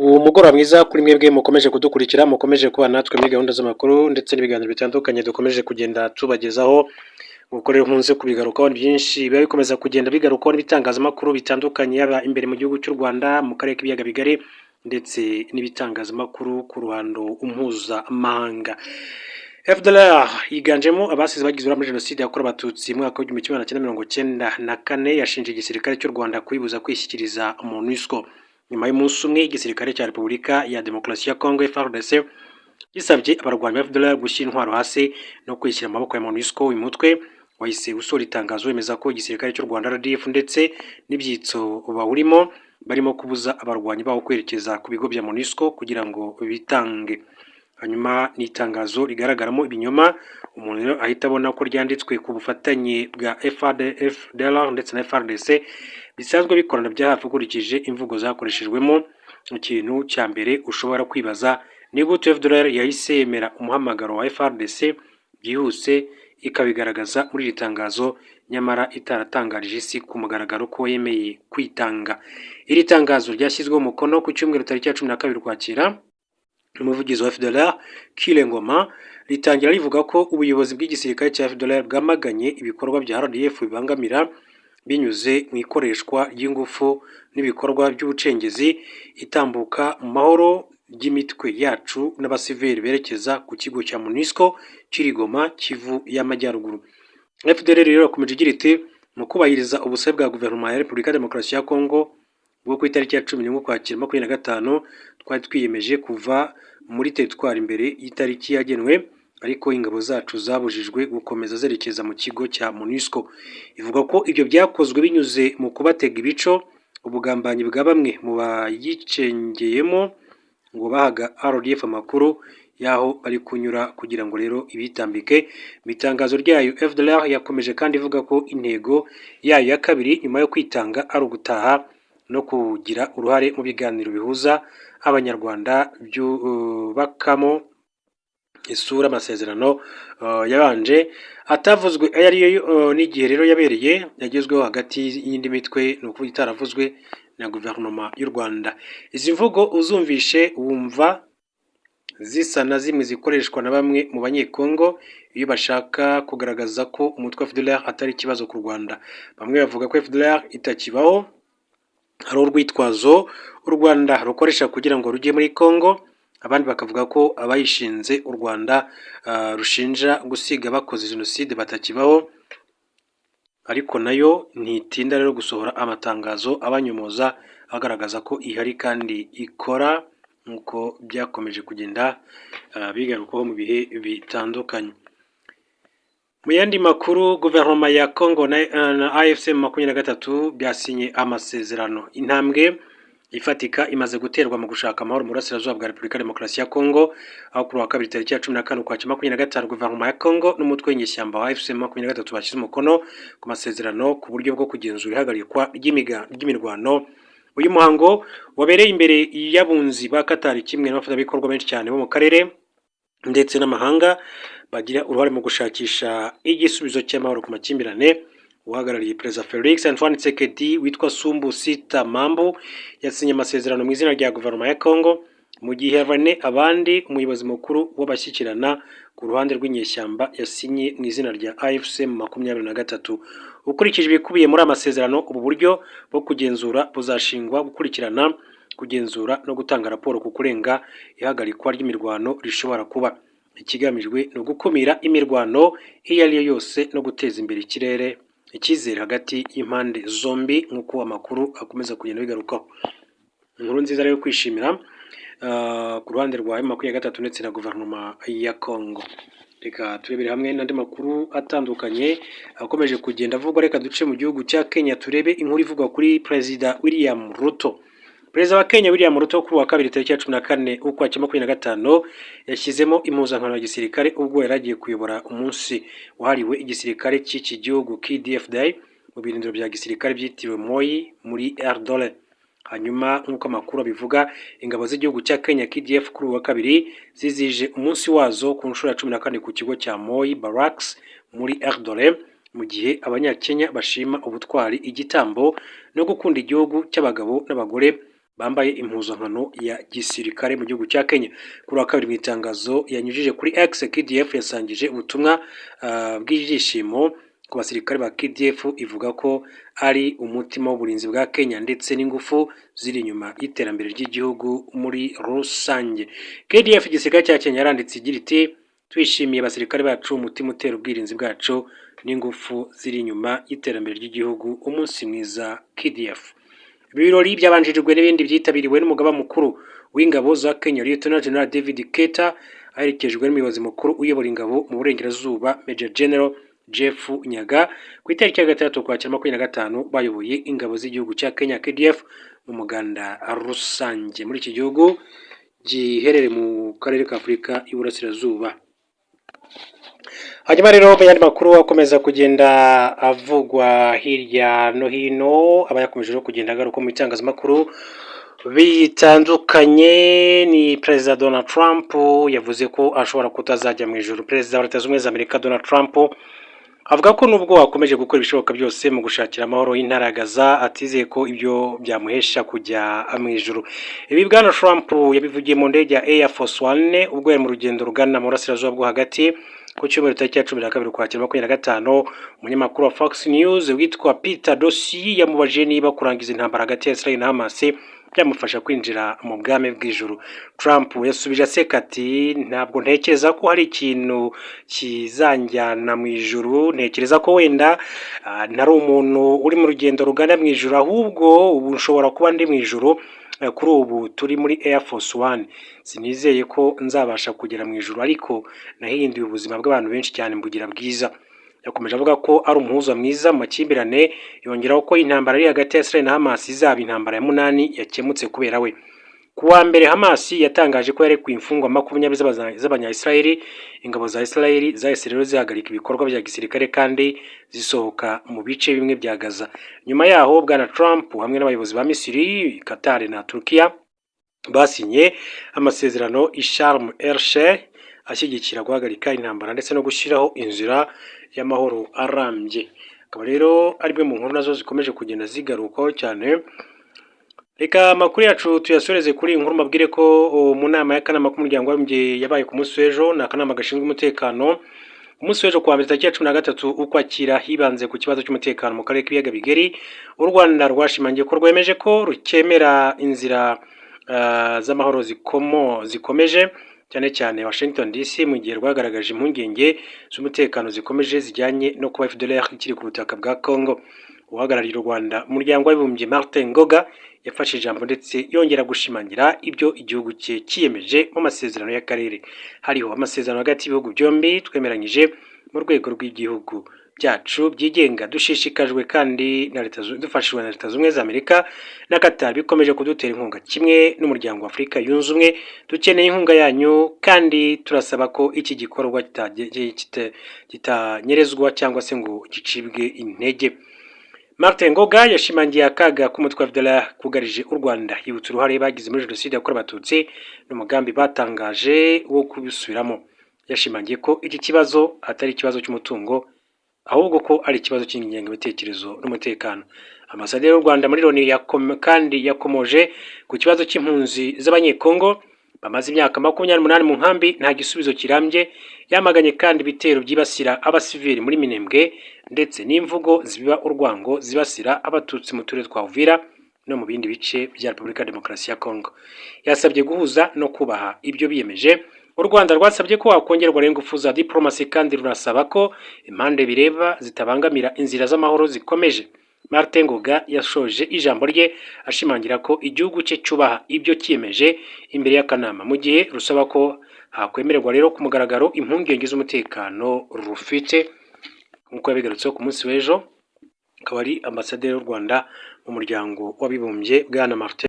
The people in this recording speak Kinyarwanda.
Umugoroba mwiza kuri mwebwe mukomeje kudukurikira, mukomeje kubana natwe muri gahunda z'amakuru ndetse n'ibiganiro bitandukanye dukomeje kugenda tubagezaho. Nk'uko rero nkunze kubigarukaho byinshi biba bikomeza kugenda bigarukaho n'ibitangazamakuru bitandukanye, yaba imbere mu gihugu cy'u Rwanda, mu karere k'ibiyaga bigari ndetse n'ibitangazamakuru ku ruhando mpuzamahanga. FDLR yiganjemo abasize bagize uruhare muri Jenoside yakorewe Abatutsi mu mwaka w'igihumbi kimwe magana cyenda mirongo cyenda na kane yashinje igisirikare cy'u Rwanda kuyibuza kwishyikiriza MONUSCO. Nyuma y'umunsi umwe igisirikare cya Repubulika ya Demokarasi ya Congo FARDC gisabye abarwanyi ba FDLR gushyira intwaro hasi no kwishyira mu maboko ya MONUSCO. Uyu mutwe wahise usohora itangazo wemeza ko igisirikare cy'u Rwanda RDF ndetse n'ibyitso bawurimo barimo kubuza abarwanyi bawo kwerekeza ku bigo bya MONUSCO kugira ngo bitange. Hanyuma ni itangazo rigaragaramo ibinyoma, umuntu rero ahita abona ko ryanditswe ku bufatanye bwa FDLR ndetse na FARDC bisanzwe bikorana bya hafi ukurikije imvugo zakoreshejwemo. Ikintu cya mbere ushobora kwibaza ni gute FDLR yahise yemera umuhamagaro wa FARDC byihuse ikabigaragaza muri iri tangazo, nyamara itaratangarije isi ku mugaragaro ko yemeye kwitanga. Iri tangazo ryashyizweho umukono ku cyumweru tariki ya 12 Ukwakira. Umuvugizi wa FDLR Kilengoma ritangira rivuga ko ubuyobozi bw'igisirikare cya FDLR bwamaganye ibikorwa bya RDF bibangamira binyuze mu ikoreshwa ry'ingufu n'ibikorwa by'ubucengezi, itambuka mu mahoro ry'imitwe yacu n'abasivili berekeza ku kigo cya MONUSCO Kirigoma, Kivu y'Amajyaruguru. FDLR rero yakomeje igira iti mu kubahiriza ubusabe bwa guverinoma ya Repubulika ya Demokarasi ya Congo bwo ku itariki ya 11 Ukwakira 2025 twari twiyemeje kuva muri teritwari imbere y'itariki yagenwe, ariko ingabo zacu zabujijwe gukomeza zerekeza mu kigo cya MONUSCO. Ivuga ko ibyo byakozwe binyuze mu kubatega ibico, ubugambanyi bwa bamwe mu bayicengeyemo ngo bahaga RDF amakuru yaho bari kunyura kugira ngo rero ibitambike. Mu itangazo ryayo FDLR yakomeje kandi ivuga ko intego yayo ya kabiri nyuma yo kwitanga ari ugutaha no kugira uruhare mu biganiro bihuza abanyarwanda byubakamo isura amasezerano yabanje atavuzwe ayo ariyo n'igihe rero yabereye yagezweho hagati y'indi mitwe ni ukuvuga itaravuzwe na guverinoma y'u Rwanda. Izi mvugo uzumvishe wumva zisa na zimwe zikoreshwa na bamwe mu banyekongo iyo bashaka kugaragaza ko umutwe wa FDLR atari ikibazo ku Rwanda. Bamwe bavuga ko FDLR itakibaho, hari urwitwazo u Rwanda rukoresha kugira ngo rujye muri Congo. Abandi bakavuga ko abayishinze u Rwanda rushinja gusiga bakoze Jenoside batakibaho, ariko nayo ntitinda rero gusohora amatangazo abanyomoza agaragaza ko ihari kandi ikora, nk'uko byakomeje kugenda bigarukaho mu bihe bitandukanye. Mu yandi makuru, guverinoma ya Congo na AFC 23 byasinye amasezerano. Intambwe ifatika imaze guterwa mu gushaka amahoro mu burasirazuba bwa Repubulika ya Demokarasi ya Congo, aho kuri wa kabiri tariki ya 14 Ukwakira 2025 guverinoma ya Congo n'umutwe w'inyeshyamba wa AFC 23 bashyize umukono ku masezerano ku buryo bwo kugenzura ihagarikwa ry'imirwano. Uyu muhango wabereye imbere y'abunzi ba Qatar, kimwe n'abafatanyabikorwa benshi cyane bo mu karere ndetse n'amahanga bagira uruhare mu gushakisha igisubizo cy'amahoro ku makimbirane. Uhagarariye Perezida Felix Antoine Tshisekedi witwa Sumbu Sita Mambo yasinye amasezerano mu izina rya guverinoma ya Congo, mu gihe Rene Abandi umuyobozi mukuru w'abashyikirana ku ruhande rw'inyeshyamba yasinye mu izina rya AFC 23. Ukurikije ibikubiye muri amasezerano, ubu buryo bwo kugenzura buzashingwa gukurikirana, kugenzura no gutanga raporo ku kurenga ihagarikwa ry'imirwano rishobora kuba. Ikigamijwe ni ugukumira imirwano iyo ari yo yose no guteza imbere icyizere hagati y'impande zombi, nk'uko amakuru akomeza kugenda bigarukaho. Inkuru nziza rero kwishimira ku ruhande rwa M23 ndetse na guverinoma ya Congo. Reka turebere hamwe n'andi makuru atandukanye akomeje kugenda avugwa. Reka duce mu gihugu cya Kenya turebe inkuru ivugwa kuri Perezida William Ruto. Perezida wa Kenya William Ruto kuri wa kabiri tariki ya 14 Ukwakira 2025 yashyizemo impuzankano ya gisirikare ubwo yaragiye kuyobora umunsi wahariwe igisirikare cy'iki gihugu KDF Day mu birindiro bya gisirikare byitiriwe Moi muri Erdole. Hanyuma nk'uko amakuru abivuga, ingabo z'igihugu cya Kenya KDF kuri wa kabiri zizije umunsi wazo ku nshuro ya 14 ku kigo cya Moi Barracks muri Erdole, mu gihe abanyakenya bashima ubutwari, igitambo no gukunda igihugu cy'abagabo n'abagore bambaye impuzankano ya gisirikare mu gihugu cya Kenya. Kuri wa kabiri mu itangazo yanyujije kuri X, KDF yasangije ubutumwa bw'ibyishimo ku basirikare ba KDF, ivuga ko ari umutima w'uburinzi bwa Kenya ndetse n'ingufu ziri inyuma y'iterambere ry'igihugu muri rusange. KDF igisirikare cya Kenya yaranditse igira iti twishimiye abasirikare bacu, umutima utera ubwirinzi bwacu n'ingufu ziri inyuma y'iterambere ry'igihugu, umunsi mwiza KDF. Ibirori byabanjirijwe n'ibindi byitabiriwe n'umugaba mukuru w'ingabo za Kenya Lieutenant General David Keta, aherekejwe n'umuyobozi mukuru uyobora ingabo mu burengerazuba Major General Jeff Nyaga. Ku itariki ya 6 Ukwakira 2025 bayoboye ingabo z'igihugu cya Kenya KDF mu muganda rusange muri iki gihugu giherereye mu karere ka Afurika y'Uburasirazuba. Hanyuma rero mu yandi makuru akomeza kugenda avugwa hirya no hino, aba yakomeje kugenda agaruka mu itangazamakuru bitandukanye, ni Perezida Donald Trump yavuze ko ashobora kutazajya mu ijuru. Perezida wa Leta Zunze Ubumwe za Amerika Donald Trump avuga ko nubwo akomeje gukora ibishoboka byose mu gushakira amahoro y'intara ya Gaza, atizeye ko ibyo byamuhesha kujya mu ijuru. Ibi Bwana Trump yabivugiye mu ndege ya Air Force One ubwo yari mu rugendo rugana mu burasirazuba bwo hagati ku cyumweru tariki ya 12 Ukwakira 2025. Umunyamakuru wa Fox News witwa Peter Dossi yamubajije niba kurangiza intambara hagati ya Israel na Hamas byamufasha kwinjira mu bwami bw'ijuru. Trump yasubije aseka ati ntabwo ntekereza ko hari ikintu kizanjyana mu ijuru, ntekereza ko wenda ntari umuntu uri mu rugendo rugana mu ijuru, ahubwo ubu nshobora kuba ndi mu ijuru. Kuri ubu turi muri Air Force One, sinizeye ko nzabasha kugera mu ijuru, ariko nahinduye ubuzima bw'abantu benshi cyane mbugira bwiza. Yakomeje avuga ko ari umuhuza mwiza mu makimbirane, yongeraho ko intambara iri hagati ya Israel na Hamas izaba intambara ya 8 yakemutse kubera we. Ku wa mbere Hamas yatangaje ko yarekuye imfungwa 20 z'abanya-Israeli. Ingabo za Israeli zahise rero zihagarika ibikorwa bya gisirikare kandi zisohoka mu bice bimwe bya Gaza. Nyuma yaho Bwana Trump hamwe n'abayobozi ba Misiri, Qatar na Turkiya basinye amasezerano i Sharm el-Sheikh ashyigikira guhagarika intambara ndetse no gushyiraho inzira y'amahoro arambye. Akaba rero ari bwe mu nkuru nazo zikomeje kugenda zigarukaho cyane. Reka amakuru yacu tuyasoreze kuri inkuru mabwire ko mu nama y'akanama k'umuryango w'abibumbye yabaye ku munsi w'ejo, ni akanama gashinzwe umutekano. Umunsi w'ejo kuwa mbere tariki ya 13 Ukwakira hibanze ku kibazo cy'umutekano mu karere k'ibiyaga bigari. U Rwanda rwashimangiye ko rwemeje ko rukemera inzira z'amahoro zikomeje cyane cyane Washington DC, mu gihe rwagaragaje impungenge z'umutekano zikomeje zijyanye no kuba FDLR ikiri ku butaka bwa Congo. Uhagarariye u Rwanda umuryango w'abibumbye Martin Ngoga yafashe ijambo ndetse yongera gushimangira ibyo igihugu cye kiyemeje mu masezerano y'akarere. Hariho amasezerano hagati y'ibihugu byombi twemeranyije mu rwego rw'igihugu byacu byigenga, dushishikajwe kandi dufashijwe na Leta Zunze Ubumwe za Amerika na Qatar bikomeje kudutera inkunga kimwe n'umuryango wa Afurika yunze ubumwe. Dukeneye inkunga yanyu kandi turasaba ko iki gikorwa kitanyerezwa cyangwa se ngo gicibwe intege. Martin Ngoga yashimangiye akaga k'umutwe wa FDLR kugarije u Rwanda, yibutsa uruhare bagize muri Jenoside yakorewe Abatutsi n'umugambi batangaje wo kubisubiramo. Yashimangiye ko iki kibazo atari ikibazo cy'umutungo, ahubwo ko ari ikibazo cy'ingengabitekerezo n'umutekano. Ambasaderi w'u Rwanda muri Loni kandi yakomoje ku kibazo cy'impunzi z'abanyekongo bamaze imyaka 28 mu nkambi nta gisubizo kirambye. Yamaganye kandi ibitero byibasira abasivili muri Minembwe ndetse n'imvugo zibiba urwango zibasira abatutsi mu turere twa Uvira no mu bindi bice bya Repubulika ya Demokarasi ya Kongo. Yasabye guhuza no kubaha ibyo biyemeje. U Rwanda rwasabye ko hakongerwa ingufu za diplomasi kandi runasaba ko impande bireba zitabangamira inzira z'amahoro zikomeje. Martin Ngoga yashoje ijambo rye ashimangira ko igihugu cye cyubaha ibyo kiyemeje imbere y'akanama, mu gihe rusaba ko hakwemererwa rero ku mugaragaro impungenge z'umutekano rufite, nk'uko yabigarutseho ku munsi w'ejo. Akaba ari ambasaderi w'u Rwanda mu muryango w'abibumbye Bwana Martin